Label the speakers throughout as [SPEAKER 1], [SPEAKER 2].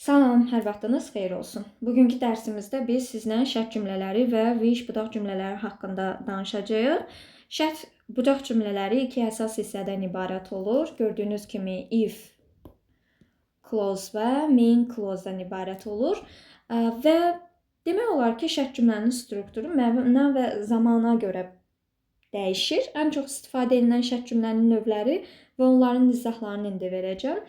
[SPEAKER 1] Salam, hər vaxtınız xeyir olsun. Bugünkü dərsimizdə biz sizlə şərt cümlələri və wish budaq cümlələri haqqında danışacağıq. Şərt budaq cümlələri iki əsas hissədən ibarət olur. Gördüyünüz kimi if clause və main clause-dan ibarət olur. Və demək olar ki, şərt cümlənin strukturu məna və zamana görə dəyişir. Ən çox istifadə edilən şərt cümlənin növləri və onların izahlarını indi verəcəm.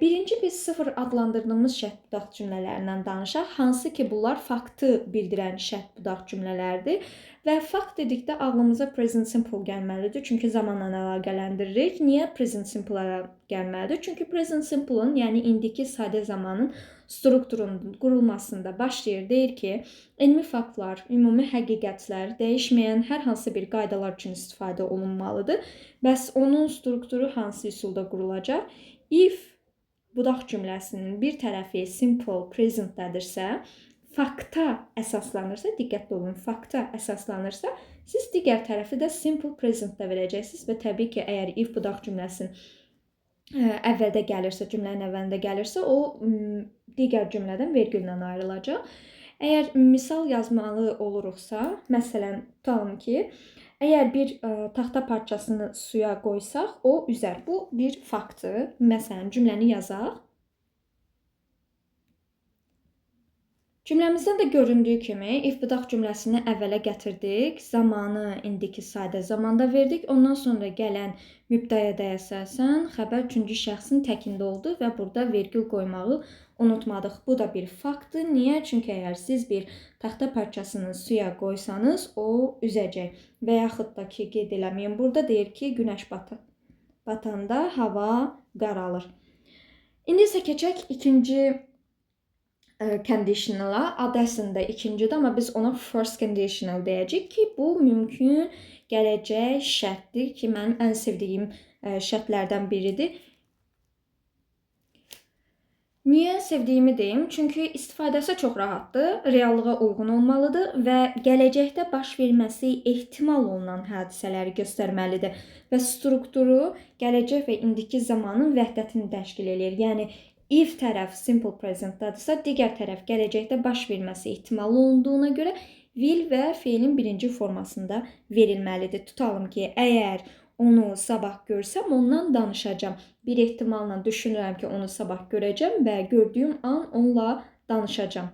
[SPEAKER 1] Birinci biz sıfır adlandırdığımız şərt budaq cümlələrindən danışaq. Hansı ki, bunlar faktı bildirən şərt budaq cümlələrdir. Və fakt dedikdə ağlımıza present simple gəlməlidir. Çünki zamanla əlaqələndiririk. Niyə present simple gəlməlidir? Çünki present simple-ın, yəni indiki sadə zamanın strukturunun qurulmasında başlayır. Deyir ki, elmi faktlar, ümumi həqiqətlər, dəyişməyən hər hansı bir qaydalar üçün istifadə olunmalıdır. Bəs onun strukturu hansı üsulda qurulacaq? If budaq cümləsinin bir tərəfi simple presentdədirsə, fakta əsaslanırsa, diqqətli olun, fakta əsaslanırsa, siz digər tərəfi də simple presentdə verəcəksiniz və təbii ki, əgər if budaq cümləsinin əvvəldə gəlirsə, cümlənin əvvəlində gəlirsə, o digər cümlədən vergüllə ayrılacaq. Əgər misal yazmalı oluruqsa, məsələn, tutalım ki, əgər bir taxta parçasını suya qoysaq, o üzər. Bu bir faktdır. Məsələn, cümləni yazaq. Cümləmizdən də göründüyü kimi, if budaq cümləsini əvvələ gətirdik, zamanı indiki sadə zamanda verdik, ondan sonra gələn mübtədəyə əsasən xəbər üçüncü şəxsin təkində oldu və burada vergül qoymağı unutmadıq. Bu da bir faktdır. Niyə? Çünki əgər siz bir taxta parçasını suya qoysanız, o üzəcək. Və yaxud da ki, qeyd eləməyin, burada deyir ki, günəş batanda hava qaralır. İndi isə keçək ikinci conditionala. Adı əslində ikincidir, amma biz ona first conditional deyəcəyik ki, bu mümkün gələcək şərtdir ki, mənim ən sevdiyim şərtlərdən biridir. Niyə sevdiyimi deyim? Çünki istifadəsi çox rahatdır, reallığa uyğun olmalıdır və gələcəkdə baş verməsi ehtimal olunan hadisələri göstərməlidir və strukturu gələcək və indiki zamanın vəhdətini təşkil edir. Yəni, if tərəf simple presentdadırsa, digər tərəf gələcəkdə baş verməsi ehtimal olunduğuna görə will və feilin birinci formasında verilməlidir. Tutalım ki, əgər onu sabah görsəm, ondan danışacağam. Bir ehtimalla düşünürəm ki, onu sabah görəcəm və gördüyüm an onunla danışacağam.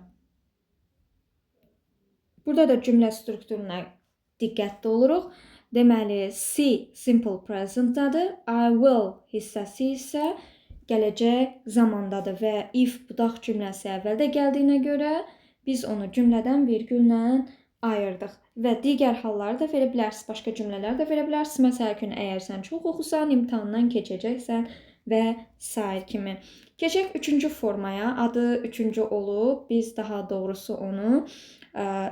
[SPEAKER 1] Burada da cümlə strukturuna diqqətli oluruq. Deməli, see simple presentdadır. I will hissəsi isə gələcək zamandadır və if budaq cümləsi əvvəldə gəldiyinə görə biz onu cümlədən vergüllə ayırdıq. Və digər halları da verə bilərsiniz, başqa cümlələr də verə bilərsiniz. Məsəl üçün, əgər sən çox oxusan, imtahandan keçəcəksən və sair kimi. Keçək üçüncü formaya. Adı üçüncü olub. Biz daha doğrusu onu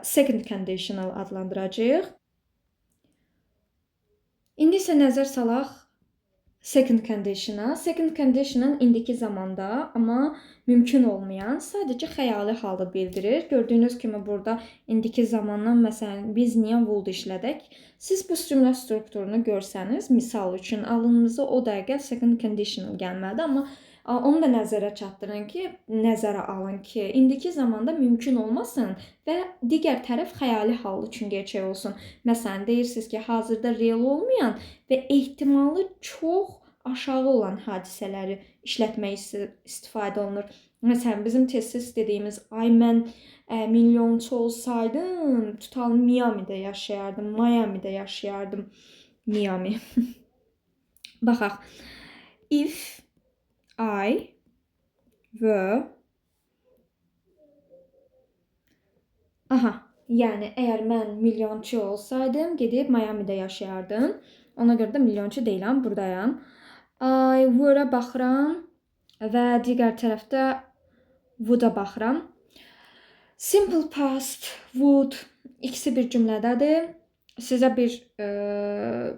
[SPEAKER 1] second conditional adlandıracağıq. İndi isə nəzər salaq second conditional. Second conditional indiki zamanda, amma mümkün olmayan, sadəcə xəyali halı bildirir. Gördüyünüz kimi burada indiki zamandan, məsələn, biz niyə would işlədək? Siz bu cümlə strukturunu görsəniz, misal üçün alınınıza o dəqiqə second conditional gəlməlidir, amma onu da nəzərə alın ki, indiki zamanda mümkün olmasın və digər tərəf xəyali hal üçün gerçək olsun. Məsələn, deyirsiniz ki, hazırda real olmayan və ehtimalı çox aşağı olan hadisələri işlətmək istifadə olunur. Məsələn, bizim tez-tez dediyimiz, ay mən milyonçu olsaydım, tutalım Miami'də yaşayardım, Miami'də yaşayardım. Miami. Baxaq. If I were yəni əgər mən milyonçu olsaydım, gedib Miami'də yaşayardım. Ona görə də milyonçu deyiləm, buradayam. I were-ə baxıram və digər tərəfdə would-a baxıram. Simple past, would ikisi bir cümlədədir. Sizə bir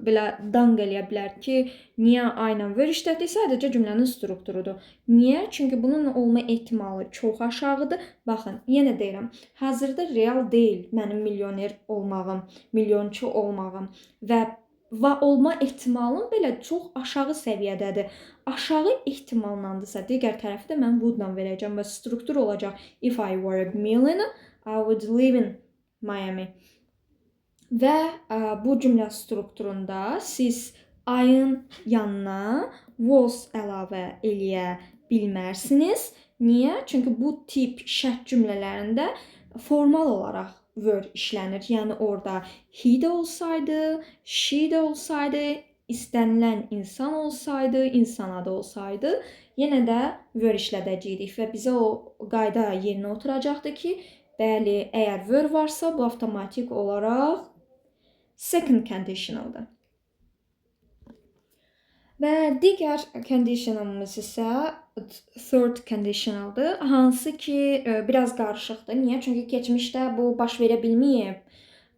[SPEAKER 1] belə danq eləyə bilər ki, niyə ayla were işlətdik? Sadəcə cümlənin strukturudur. Niyə? Çünki bunun olma ehtimalı çox aşağıdır. Baxın, yenə deyirəm, hazırda real deyil mənim milyoner olmağım, milyonçu olmağım və və olma ehtimalın belə çox aşağı səviyyədədir. Aşağı ehtimallandırsa, digər tərəfi də mən would-la verəcəm və struktur olacaq. If I were a millionaire, I would live in Miami. Və bu cümlə strukturunda siz I-ın yanına was əlavə eləyə bilmərsiniz. Niyə? Çünki bu tip şərt cümlələrində formal olaraq word işlənir. Yəni orada he də olsaydı, she də olsaydı, istənilən insan olsaydı, insan adı olsaydı, yenə də word işlədəcəydik və bizə o qayda yerinə oturacaqdı ki, bəli, əgər word varsa, bu avtomatik olaraq second conditionaldır. Və digər conditionalımız isə third conditionaldır. Hansı ki, biraz qarışıqdır. Niyə? Çünki keçmişdə bu baş verə bilməyib.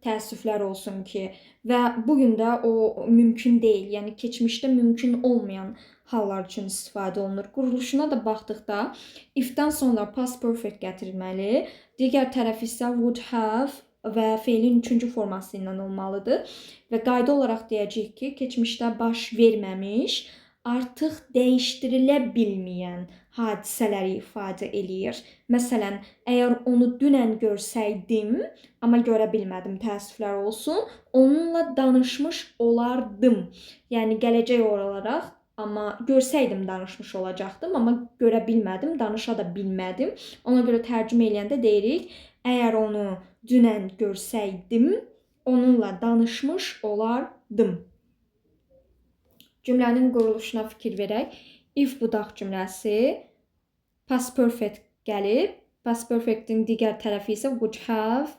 [SPEAKER 1] Təəssüflər olsun ki, və bu gün də o mümkün deyil. Yəni keçmişdə mümkün olmayan hallar üçün istifadə olunur. Quruluşuna da baxdıqda if-dən sonra past perfect gətirilməli. Digər tərəf isə would have və feilin üçüncü forması ilə olmalıdır. Və qayda olaraq deyəcəyik ki, keçmişdə baş verməmiş, artıq dəyişdirilə bilməyən hadisələri ifadə eləyir. Məsələn, əgər onu dünən görsəydim, amma görə bilmədim, təəssüflər olsun, onunla danışmış olardım. Yəni gələcək olaraq, amma görsəydim danışmış olacaqdım, amma görə bilmədim, danışa da bilmədim. Ona görə tərcümə eləyəndə deyirik, əgər onu dünən görsəydim, onunla danışmış olardım. Cümlənin quruluşuna fikir verək. If budaq cümləsi past perfect gəlib. Past perfect'in digər tərəfi isə would have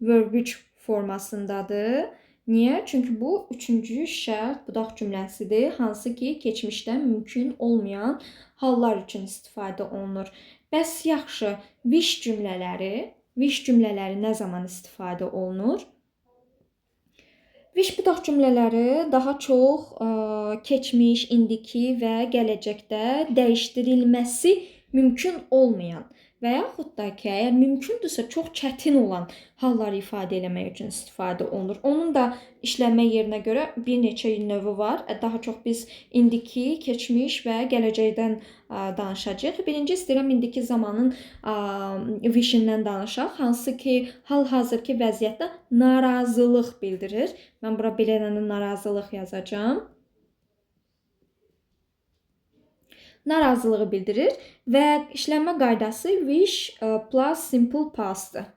[SPEAKER 1] verb 3 formasındadır. Niyə? Çünki bu üçüncü şərt budaq cümləsidir, hansı ki, keçmişdə mümkün olmayan hallar üçün istifadə olunur. Bəs yaxşı, wish cümlələri nə zaman istifadə olunur? Wish budaq cümlələri daha çox keçmiş, indiki və gələcəkdə dəyişdirilməsi mümkün olmayan və yaxud da ki, əgər mümkündürsə çox çətin olan halları ifadə etmək üçün istifadə olunur. Onun da işlənmə yerinə görə bir neçə növü var. Daha çox biz indiki, keçmiş və gələcəkdən danışacağıq. Birinci istəyirəm indiki zamanın wish-indən danışaq, hansı ki, hal-hazırki vəziyyətdə narazılıq bildirir. Mən bura belə narazılıq yazacağam. Narazılığı bildirir və işlənmə qaydası wish plus simple past'dır.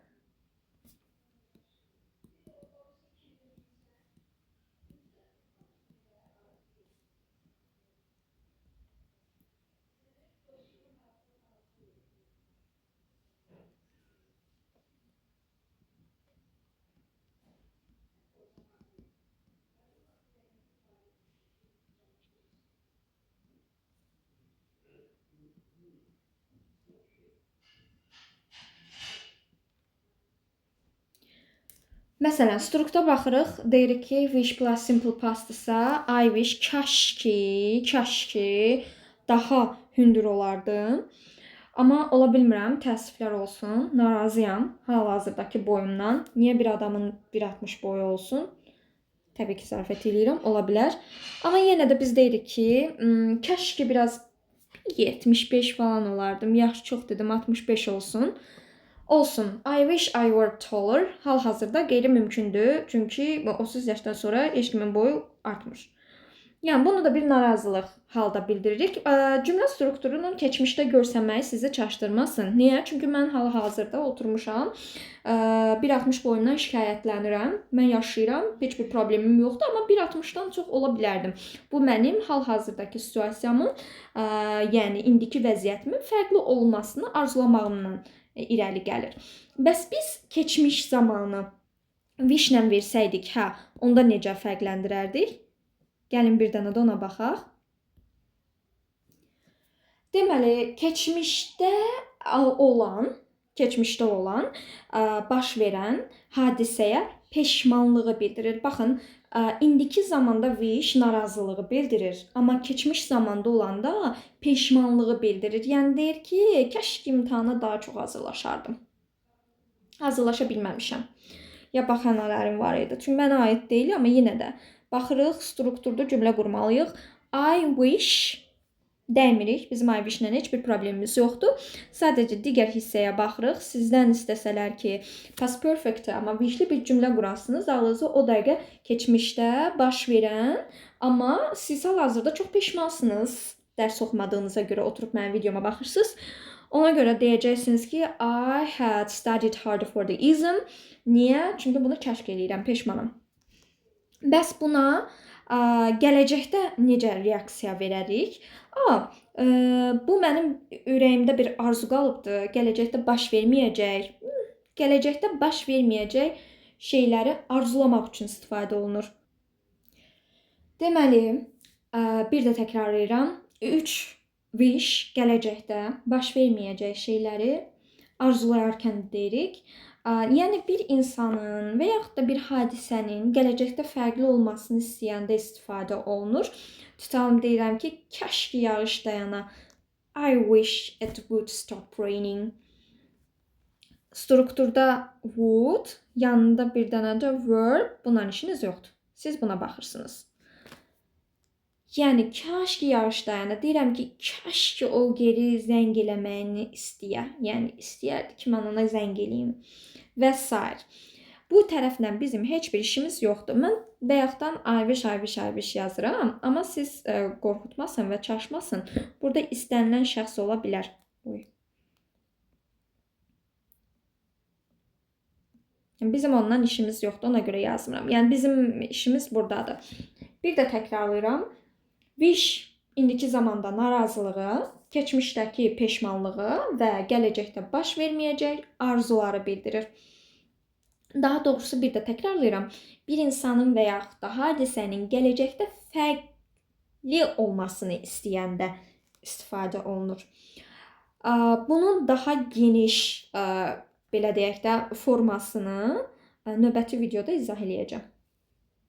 [SPEAKER 1] Məsələn, strukta baxırıq, deyirik ki, wish plus simple pastdırsa, I wish kaş ki daha hündür olardım. Amma ola bilmirəm, təəssüflər olsun, narazıyam hal-hazırdakı boyumdan. Niyə bir adamın 1.60 boyu olsun? Təbii ki, zarafat eləyirəm, ola bilər. Amma yenə də biz deyirik ki, kaş ki biraz 75 falan olardım. Yaxşı, çox dedim, 65 olsun. Olsun. I wish I were taller. Hal-hazırda qeyri-mümkündür. Çünki 30 yaşdan sonra heç kimin boyu artmır. Yəni bunu da bir narazılıq halda bildiririk. Cümlə strukturunun keçmişdə görsənməyi sizi çaşdırmasın. Niyə? Çünki mən hal-hazırda oturmuşam. 1.60 boyumdan şikayətlənirəm. Mən yaşayıram. Heç bir problemim yoxdur, amma 1.60-dan çox ola bilərdim. Bu mənim hal-hazırdakı situasiyamın, yəni indiki vəziyyətimin fərqli olmasını arzulamağımdan irəli gəlir. Bəs biz keçmiş zamanı wish-lə versəydik, onda necə fərqləndirərdik? Gəlin bir dənə də ona baxaq. Deməli, keçmişdə olan, baş verən hadisəyə peşmanlığı bildirir. Baxın, indiki zamanda wish narazılığı bildirir, amma keçmiş zamanda olanda peşmanlığı bildirir. Yəni deyir ki, kaş ki imtahana daha çox hazırlaşardım. Hazırlaşa bilməmişəm. Ya bəhanələrim var idi. Çünki mənə aid deyil, amma yenə də Baxırıq, strukturda cümlə qurmalıyıq. I wish demirik. Bizim I wish-lə heç bir problemimiz yoxdur. Sadəcə digər hissəyə baxırıq. Sizdən istəsələr ki, past perfect, amma wishli bir cümlə qurasınız, ağlınıza o dəqiqə keçmişdə baş verən, amma siz hal-hazırda çox peşmansınız. Dərs oxumadığınıza görə oturub mənim videoma baxırsınız. Ona görə deyəcəksiniz ki, I had studied harder for the exam. Niyə? Çünki bunu kəşf edirəm, peşmanam. Bəs buna gələcəkdə necə reaksiya verərik? Bu mənim ürəyimdə bir arzu qalıbdı. Gələcəkdə baş verməyəcək. Gələcəkdə baş verməyəcək şeyləri arzulamaq üçün istifadə olunur. Deməli, bir də təkrarlayıram. 3 wish gələcəkdə baş verməyəcək şeyləri arzulayarkən deyirik. Yəni bir insanın və yaxud da bir hadisənin gələcəkdə fərqli olmasını istəyəndə istifadə olunur. Tutalım deyirəm ki, kaş ki yağış dayana. I wish it would stop raining. Strukturda would, yanında bir dənə də verb, bundan işiniz yoxdur. Siz buna baxırsınız. Yəni, kaş ki yağış dayana. Deyirəm ki, kaş ki o geri zəng eləməyini istəyə. Yəni, istəyərdi ki, mən ona zəng eləyim. Və s. Bu tərəflə bizim heç bir işimiz yoxdur. Mən bayaqdan I wish yazıram. Amma siz qorxutmasın və çaşmasın. Burada istənilən şəxs ola bilər. Bizim ondan işimiz yoxdur. Ona görə yazmıram. Yəni, bizim işimiz buradadır. Bir də təkrarlayıram. Wish indiki zamanda narazılığı, keçmişdəki peşmanlığı və gələcəkdə baş verməyəcək arzuları bildirir. Daha doğrusu bir də təkrarlayıram. Bir insanın və yaxud da hadisənin gələcəkdə fərqli olmasını istəyəndə istifadə olunur. Bunun daha geniş, belə deyək də, formasını növbəti videoda izah eləyəcəm.